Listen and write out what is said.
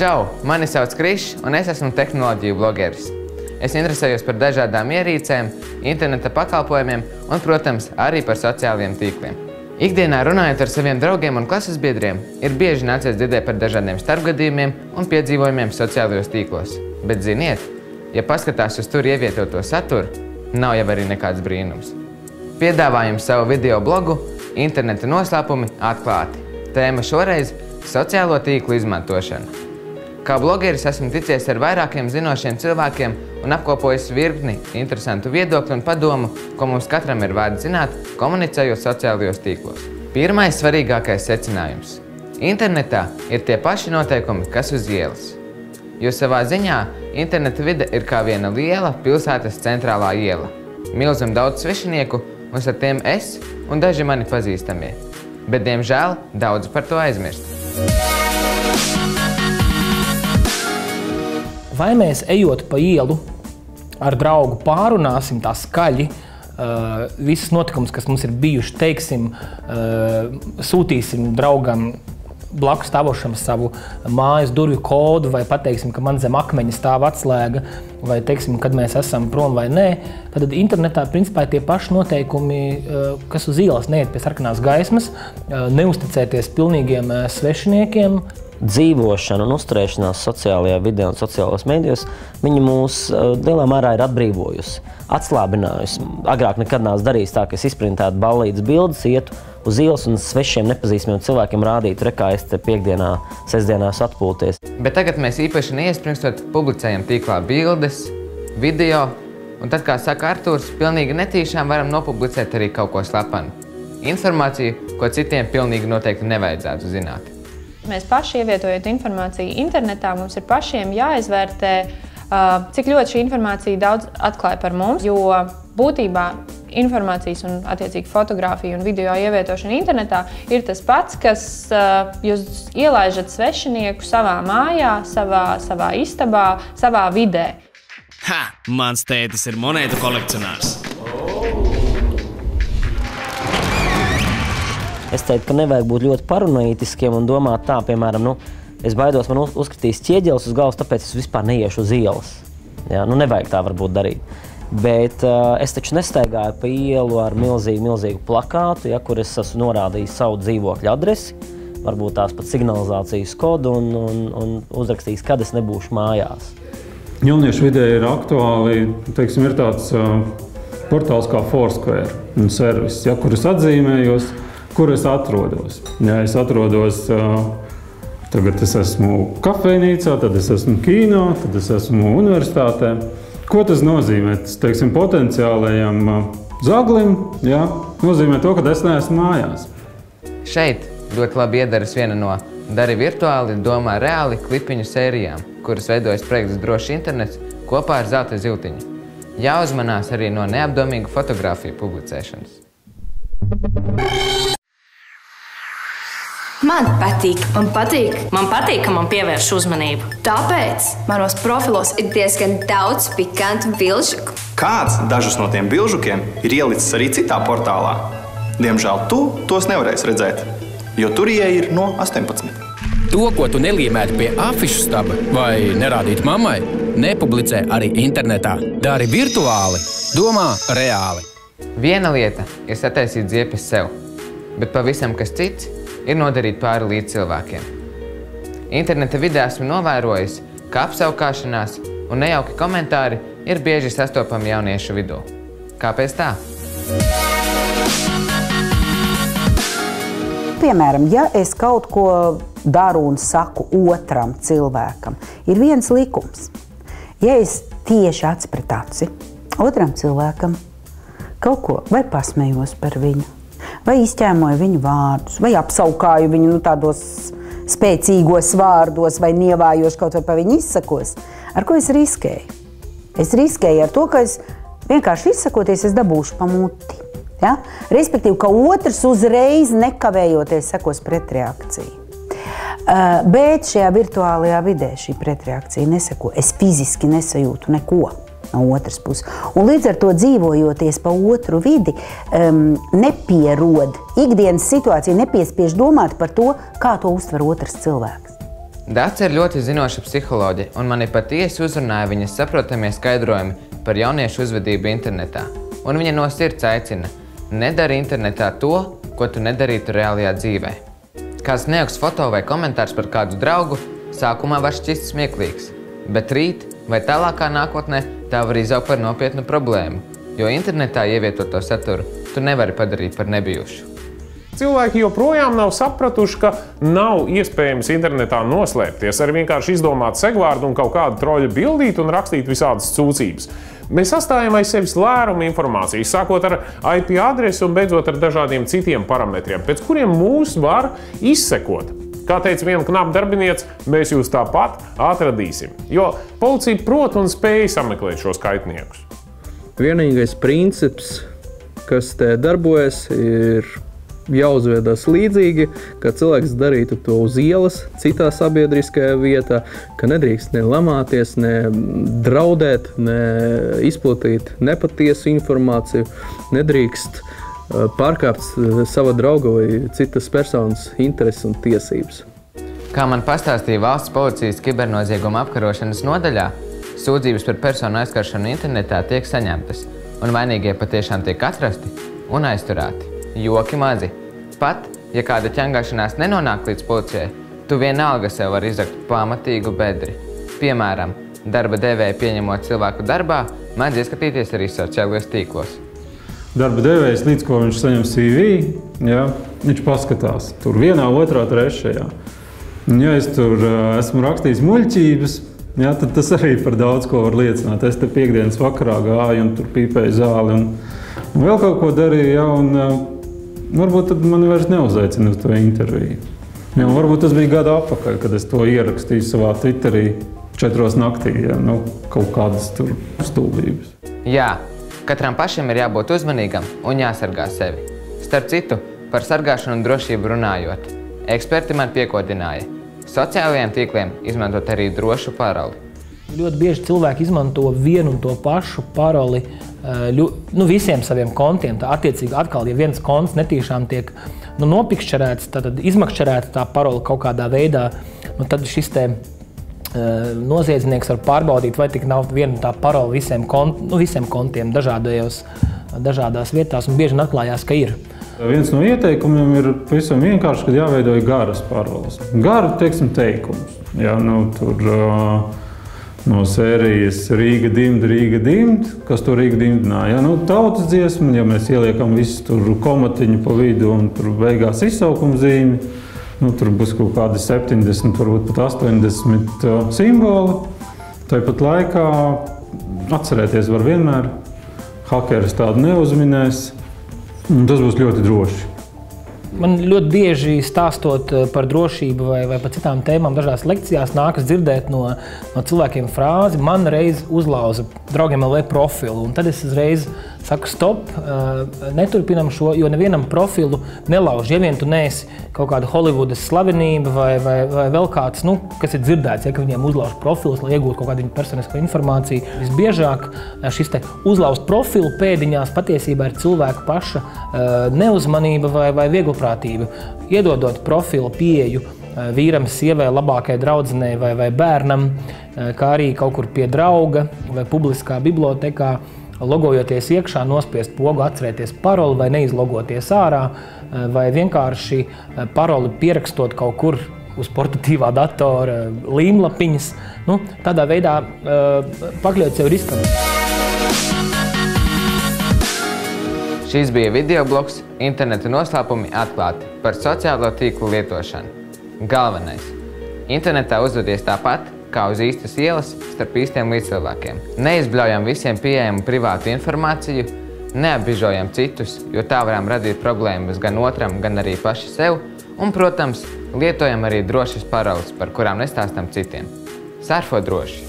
Čau! Mani sauc Krišs, un es esmu tehnoloģiju blogeris. Es interesējos par dažādām ierīcēm, interneta pakalpojumiem un, protams, arī par sociālajiem tīkliem. Ikdienā runājot ar saviem draugiem un klases biedriem, ir bieži nācies dzirdēt par dažādiem starpgadījumiem un piedzīvojumiem sociālajos tīklos. Bet ziniet, ja paskatās uz tur ievietoto saturu, nav jau arī nekāds brīnums. Piedāvājam savu video blogu Interneta noslēpumi atklāti. Tēma šoreiz – sociālo tīklu izmantošana. Kā blogeris esmu ticies ar vairākiem zinošiem cilvēkiem un apkopojis virkni interesantu viedokļu un padomu, ko mums katram ir vērts zināt, komunicējot sociālajos tīklos. Pirmais svarīgākais secinājums. Internetā ir tie paši noteikumi, kas uz ielas. Jo savā ziņā interneta vide ir kā viena liela pilsētas centrālā iela. Milzum daudz svešinieku, un ar tiem es un daži mani pazīstamie. Bet, diemžēl, daudz par to aizmirst. Vai mēs ejot pa ielu ar draugu pārunāsim tā skaļi visus notikumus, kas mums ir bijuši, teiksim, sūtīsim draugam blakus stāvošam savu mājas durvju kodu vai pateiksim, ka man zem akmeņa stāv atslēga vai teiksim, kad mēs esam prom vai nē, tad internetā principā ir tie paši noteikumi, kas uz ielas neiet pie sarkanās gaismas, neuzticēties pilnīgiem svešiniekiem. Dzīvošana un uzturēšanās sociālajā vidē un sociālajos mēdījos, viņi mūs lielā mērā ir atbrīvojusi, atslābinājusi. Agrāk nekad nāc darījis tā, ka es izprintētu ballītes bildes, ietu uz ielas un svešiem nepazīstamiem cilvēkiem rādītu, re, kā es te piekdienā, sestdienās atpūties. Bet tagad mēs īpaši neiespringstot publicējam tīklā bildes, video, un tad, kā saka Artūrs, pilnīgi netīšām varam nopublicēt arī kaut ko slepenu. Informāciju, ko citiem pilnīgi noteikti nevajadzētu zināt. Mēs paši ievietojot informāciju internetā, mums ir pašiem jāizvērtē, cik ļoti šī informācija daudz atklāja par mums, jo būtībā informācijas un attiecīgi fotografiju un video ievietošana internetā ir tas pats, kas jūs ielaižat svešinieku savā mājā, savā istabā, savā vidē. Ha! Mans tētis ir monētu kolekcionārs. Es teiktu, ka nevajag būt ļoti paranoītiskiem un domāt tā, piemēram, es baidos, man uzkritīs ķieģelis uz galvas, tāpēc es vispār neiešu uz ielas. Jā, nevajag tā varbūt darīt. Bet es taču nestaigāju pa ielu ar milzīgu plakātu, ja, kur es esmu norādījis savu dzīvokļa adresi, varbūt tās pat signalizācijas kodu un uzrakstījis, kad es nebūšu mājās. Jauniešu vidē ir aktuāli, teiksim, ir tāds portāls kā Foursquare un servis, ja, kur es atzīmējos, kur es atrodos. Ja es atrodos, tagad es esmu kafejnīcā, tad es esmu kino, tad es esmu universitātē. Ko tas nozīmē? Tas, teiksim, potenciālajam zaglim, ja, nozīmē to, ka es neesmu mājās. Šeit ļoti labi iedaras viena no Dari virtuāli, domā reāli klipiņu sērijām, kuras veidojas projekts Drošs internets kopā ar Zelta Ziltiņu. Jāuzmanās arī no neapdomīgu fotografiju publicēšanas. Man patīk, ka man pievērš uzmanību. Tāpēc manos profilos ir diezgan daudz pikantu bilžuku. Kāds dažus no tiem bilžukiem ir ielicis arī citā portālā. Diemžēl tu tos nevarēsi redzēt, jo tur ieeja ir no 18. To, ko tu neliemētu pie afišu staba vai nerādītu mammai, nepublicē arī internetā. Dari virtuāli, domā reāli. Viena lieta ir sataisīt ziepes sev, bet pavisam kas cits ir nodarīt pāri līdz cilvēkiem. Interneta vidē esmu novērojis, ka apsaukāšanās un nejauki komentāri ir bieži sastopami jauniešu vidū. Kāpēc tā? Piemēram, ja es kaut ko daru un saku otram cilvēkam, ir viens likums. Ja es tieši aci pret aci otram cilvēkam kaut ko vai pasmējos par viņu, vai izķēmoju viņu vārdus, vai apsaukāju viņu tādos spēcīgos vārdos, vai nievājoši kaut vai pa viņu izsakos, ar ko es riskēju? Es riskēju ar to, ka es vienkārši izsakoties, es dabūšu pa muti. Ja? Respektīvi, ka otrs uzreiz nekavējoties sekos pretreakciju. Bet šajā virtuālajā vidē šī pretreakcija neseko. Es fiziski nesajūtu neko no otras puses. Un līdz ar to dzīvojoties pa otru vidi, nepierod ikdienas situācija, nepiespiež domāt par to, kā to uztver otrs cilvēks. Dace ir ļoti zinoša psiholoģe, un mani patiesi uzrunāja viņas saprotamie skaidrojumi par jauniešu uzvedību internetā. Un viņa no sirds aicina: nedari internetā to, ko tu nedarītu reālajā dzīvē. Kāds nejauks foto vai komentārs par kādu draugu sākumā var šķist smieklīgs, bet rīt vai tālākā nākotnē tā var izaugt par nopietnu problēmu, jo internetā ievietoto saturu tu nevari padarīt par nebijušu. Cilvēki joprojām nav sapratuši, ka nav iespējams internetā noslēpties, ar vienkārši izdomāt segvārdu un kaut kādu troļu bildīt un rakstīt visādas sūdzības. Mēs sastājam aiz sevis lērumu informāciju, sākot ar IP adresi un beidzot ar dažādiem citiem parametriem, pēc kuriem mūs var izsekot. Kā teica viena knapa darbiniece, mēs jūs tāpat atradīsim, jo policija prot un spēja sameklēt šos kaitniekus. Vienīgais princips, kas te darbojas, ir jāuzvedās līdzīgi, ka cilvēks darītu to uz ielas, citā sabiedriskajā vietā, ka nedrīkst ne lamāties, ne draudēt, ne izplatīt nepatiesu informāciju, nedrīkst pārkāpt sava drauga vai citas personas intereses un tiesības. Kā man pastāstīja Valsts policijas kibernozieguma apkarošanas nodaļā, sūdzības par personu aizskaršanu internetā tiek saņemtas, un vainīgie patiešām tiek atrasti un aizturēti. Joki mazi. Pat, ja kāda ķengāšanās nenonāk līdz policijai, tu vienalga sev var izrakt pamatīgu bedri. Piemēram, darba devēja pieņemot cilvēku darbā, mēdz ieskatīties arī sociālajos tīklos. Darba devējs, līdz ko viņš saņem CV, viņš paskatās tur vienā, otrā, trešajā. Ja es tur esmu rakstījis muļķības, tad tas arī par daudz ko var liecināt. Es te piekdienas vakarā gāju un tur pīpēju zāli un vēl kaut ko darīju, un varbūt tad mani vairs neuzaicina uz to interviju. Varbūt tas bija gadu atpakaļ, kad es to ierakstīju savā Twitterī 4 naktī, kaut kādas tur stulbības. Jā, katram pašam ir jābūt uzmanīgam un jāsargā sevi. Starp citu, par sargāšanu un drošību runājot, eksperti man piekodināja sociālajiem tīkliem izmantot arī drošu paroli. Ļoti bieži cilvēki izmanto vienu un to pašu paroli visiem saviem kontiem. Tā attiecīgi atkal, ja viens konts netīšām tiek nopikšķerēts, tad izmakšķerēta tā parola kaut kādā veidā, tad šis te noziedznieks var pārbaudīt, vai tik nav viena tā parola visiem kontiem dažādās vietās, un bieži atklājās, ka ir. Viens no ieteikumiem ir pavisam vienkārši, kad jāveido garas paroles. Garu, teikumus. No sērijas Rīga dimd, kas to Rīga dimdināja. Tautas dziesma, ja mēs ieliekam visu tur komatiņu pa vidu un tur beigās izsaukuma zīmi, tur būs kaut kādi 70, varbūt pat 80 simboli. Tāpat laikā atcerēties var vienmēr, hakeris tādu neuzminēs, un tas būs ļoti droši. Man ļoti bieži stāstot par drošību vai par citām tēmām dažās lekcijās nākas dzirdēt no cilvēkiem frāzi: man reiz uzlauza draugiem LV profilu, un tad es uzreiz saku stop, neturpinam šo, jo nevienam profilu nelauž. Ja vien tu neesi kaut kāda Holivudas slavenība vai vēl kāds, kas ir dzirdēts, ka viņiem uzlauž profilus, lai iegūtu kaut kādu personisko informāciju. Visbiežāk šis te uzlauzt profilu pēdiņās patiesībā ir cilvēka paša neuzmanība vai vieglprātība. Iedodot profilu pieeju vīram, sievai, labākai draudzenei vai bērnam, kā arī kaut kur pie drauga vai publiskā bibliotekā, logojoties iekšā, nospiest pogu, atcerēties paroli vai neizlogoties ārā, vai vienkārši paroli pierakstot kaut kur uz portatīvā datora līmlapiņas. Tādā veidā pakļaut sev riskam. Šis bija videoblogs Interneta noslēpumi atklāti par sociālo tīklu lietošanu. Galvenais – internetā uzvedies tāpat, kā uz īstas ielas starp īstiem līdzcilvēkiem. Neizbļaujam visiem pieejamu privātu informāciju, neapbižojam citus, jo tā varam radīt problēmas gan otram, gan arī paši sev, un, protams, lietojam arī drošas paroles, par kurām nestāstam citiem. Surfo droši!